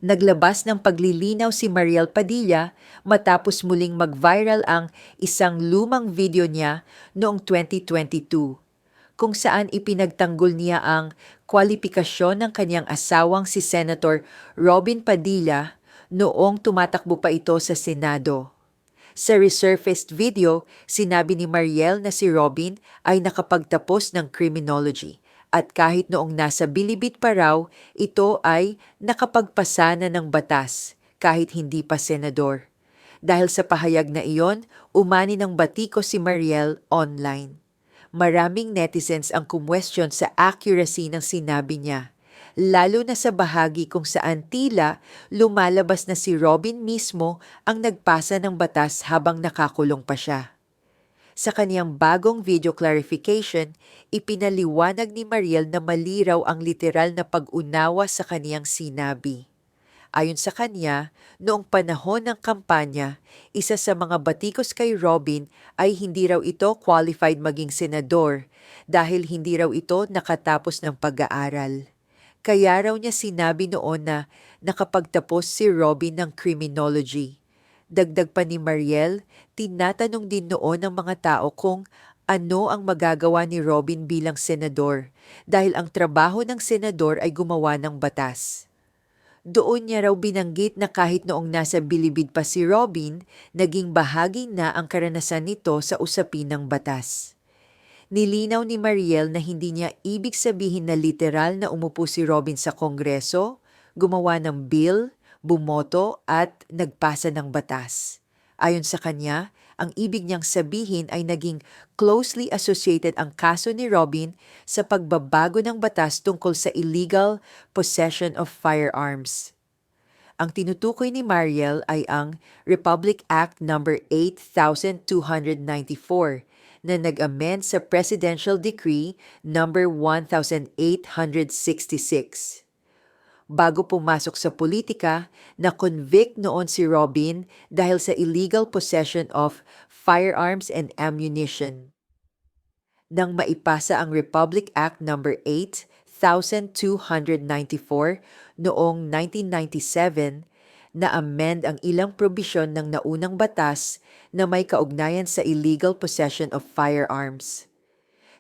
Naglabas ng paglilinaw si Mariel Padilla matapos muling mag-viral ang isang lumang video niya noong 2022 kung saan ipinagtanggol niya ang kwalipikasyon ng kanyang asawang si Senator Robin Padilla noong tumatakbo pa ito sa Senado. Sa resurfaced video, sinabi ni Mariel na si Robin ay nakapagtapos ng criminology at kahit noong nasa bilibid pa raw, ito ay nakapagpasa na ng batas kahit hindi pa senador. Dahil sa pahayag na iyon, umani ng batiko si Mariel online. Maraming netizens ang kumwestiyon sa accuracy ng sinabi niya, lalo na sa bahagi kung saan tila lumalabas na si Robin mismo ang nagpasa ng batas habang nakakulong pa siya. Sa kaniyang bagong video clarification, ipinaliwanag ni Mariel na mali raw ang literal na pag-unawa sa kaniyang sinabi. Ayon sa kanya, noong panahon ng kampanya, isa sa mga batikos kay Robin ay hindi raw ito qualified maging senador dahil hindi raw ito nakatapos ng pag-aaral. Kaya raw niya sinabi noon na nakapagtapos si Robin ng criminology. Dagdag pa ni Mariel, tinatanong din noon ng mga tao kung ano ang magagawa ni Robin bilang senador dahil ang trabaho ng senador ay gumawa ng batas. Doon niya raw binanggit na kahit noong nasa bilibid pa si Robin, naging bahagi na ang karanasan nito sa usapin ng batas. Nilinaw ni Mariel na hindi niya ibig sabihin na literal na umupo si Robin sa Kongreso, gumawa ng bill, bumoto at nagpasa ng batas. Ayon sa kanya, ang ibig niyang sabihin ay naging closely associated ang kaso ni Robin sa pagbabago ng batas tungkol sa illegal possession of firearms. Ang tinutukoy ni Mariel ay ang Republic Act No. 8294 na nag-amend sa Presidential Decree No. 1866. Bago pumasok sa politika, na-convict noon si Robin dahil sa illegal possession of firearms and ammunition. Nang maipasa ang Republic Act No. 8294 noong 1997, na-amend ang ilang probisyon ng naunang batas na may kaugnayan sa illegal possession of firearms.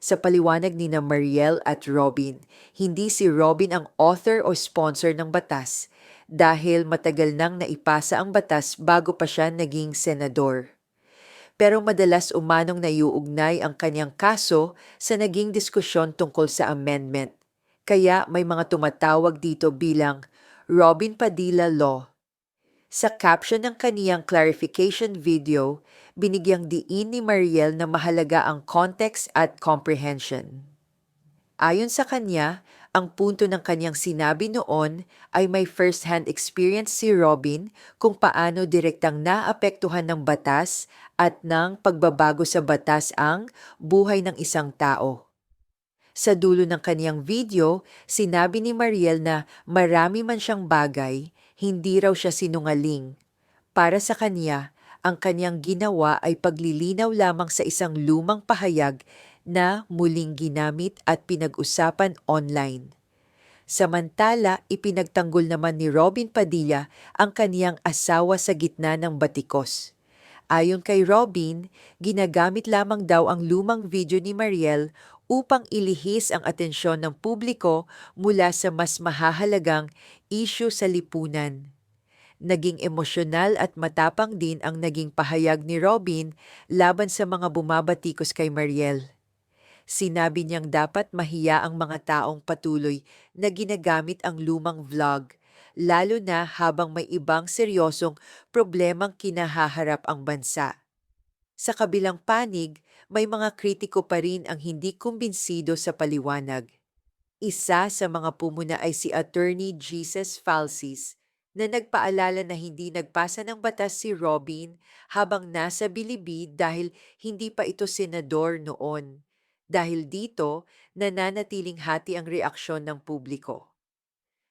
Sa paliwanag ni na Mariel at Robin, hindi si Robin ang author o sponsor ng batas dahil matagal nang naipasa ang batas bago pa siya naging senador. Pero madalas umanong naiuugnay ang kanyang kaso sa naging diskusyon tungkol sa amendment. Kaya may mga tumatawag dito bilang Robin Padilla Law. Sa caption ng kaniyang clarification video, binigyang diin ni Mariel na mahalaga ang context at comprehension. Ayon sa kanya, ang punto ng kanyang sinabi noon ay may first-hand experience si Robin kung paano direktang naapektuhan ng batas at ng pagbabago sa batas ang buhay ng isang tao. Sa dulo ng kaniyang video, sinabi ni Mariel na marami man siyang bagay, hindi raw siya sinungaling. Para sa kanya, ang kaniyang ginawa ay paglilinaw lamang sa isang lumang pahayag na muling ginamit at pinag-usapan online. Samantala, ipinagtanggol naman ni Robin Padilla ang kaniyang asawa sa gitna ng batikos. Ayon kay Robin, ginagamit lamang daw ang lumang video ni Mariel upang ilihis ang atensyon ng publiko mula sa mas mahahalagang issue sa lipunan. Naging emosyonal at matapang din ang naging pahayag ni Robin laban sa mga bumabatikos kay Mariel. Sinabi niyang dapat mahiya ang mga taong patuloy na ginagamit ang lumang vlog, lalo na habang may ibang seryosong problemang kinahaharap ang bansa. Sa kabilang panig, may mga kritiko pa rin ang hindi kumbinsido sa paliwanag. Isa sa mga pumuna ay si Attorney Jesus Falsis na nagpaalala na hindi nagpasa ng batas si Robin habang nasa bilibid dahil hindi pa ito senador noon. Dahil dito, nananatiling hati ang reaksyon ng publiko.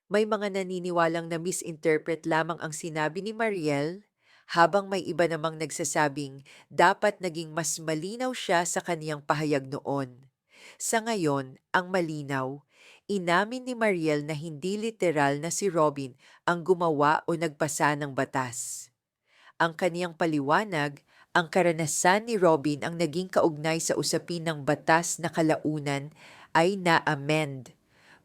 May mga naniniwalang na misinterpret lamang ang sinabi ni Mariel, habang may iba namang nagsasabing dapat naging mas malinaw siya sa kaniyang pahayag noon. Sa ngayon, ang malinaw, Inamin ni Mariel na hindi literal na si Robin ang gumawa o nagpasa ng batas. Ang kaniyang paliwanag, ang karanasan ni Robin ang naging kaugnay sa usapin ng batas na kalaunan ay na-amend.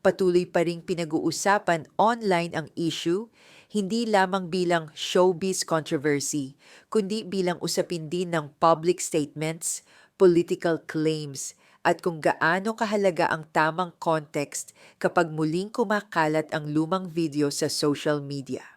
Patuloy pa ring pinag-uusapan online ang issue, hindi lamang bilang showbiz controversy, kundi bilang usapin din ng public statements, political claims, at kung gaano kahalaga ang tamang context kapag muling kumakalat ang lumang video sa social media.